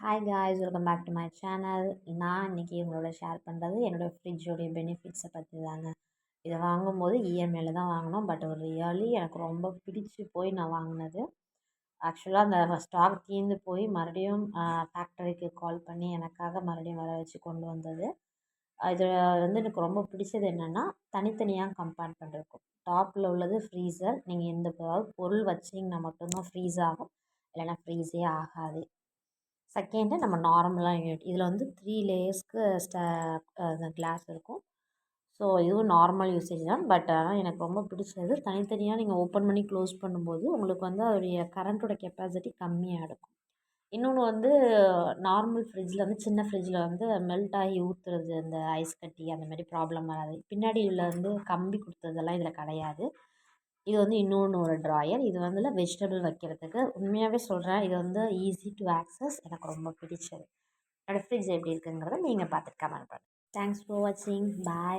Hi guys, welcome back to my channel. நான் இன்றைக்கி உங்களோட ஷேர் பண்ணுறது என்னோடய ஃப்ரிட்ஜோடைய பெனிஃபிட்ஸை பற்றி தாங்க. இதை வாங்கும்போது இஎம்ஐயில் தான் வாங்கினோம். பட் ஒரு ரியலி எனக்கு ரொம்ப பிடிச்சி போய் நான் வாங்கினது. ஆக்சுவலாக அந்த ஸ்டாக் தீர்ந்து போய் மறுபடியும் ஃபேக்டரிக்கு கால் பண்ணி எனக்காக மறுபடியும் வர வச்சு கொண்டு வந்தது. இதில் எனக்கு ரொம்ப பிடிச்சது என்னென்னா, தனித்தனியாக கம்பேர் பண்ணுறதுக்கும். டாப்பில் உள்ளது ஃப்ரீசர். நீங்கள் எந்த பொருள் வச்சிங்கன்னா மட்டும்தான் ஃப்ரீஸ் ஆகும், இல்லைன்னா ஃப்ரீஸே ஆகாது. செகண்டு நம்ம நார்மலாக யூனிட் இதில் 3 லேயர்ஸ்க்கு அந்த கிளாஸ் இருக்கும். ஸோ இதுவும் நார்மல் யூசேஜ் தான். பட் ஆனால் எனக்கு ரொம்ப பிடிச்சது தனித்தனியாக நீங்கள் ஓப்பன் பண்ணி க்ளோஸ் பண்ணும்போது உங்களுக்கு அதோடைய கரண்ட்டோட கெப்பாசிட்டி கம்மியாக இருக்கும். இன்னொன்று நார்மல் ஃப்ரிட்ஜில் சின்ன ஃப்ரிட்ஜில் மெல்ட் ஆகி ஊற்றுறது, அந்த ஐஸ் கட்டி அந்த மாதிரி ப்ராப்ளம் வராது. பின்னாடி உள்ள கம்பி கொடுத்ததெல்லாம் இதில் கிடையாது. இது இன்னொன்று ஒரு ட்ராயர். இது வெஜிடபிள் வைக்கிறதுக்கு. உண்மையாகவே சொல்கிறேன், இது ஈஸி டு ஆக்சஸ். எனக்கு ரொம்ப பிடிச்சது. என்னோடய ஃப்ரிட்ஜ் எப்படி இருக்குங்கிறத நீங்கள் பார்த்துட்டு கமெண்ட் பண்ணுங்கள். தேங்க்ஸ் ஃபார் வாட்சிங். பாய்.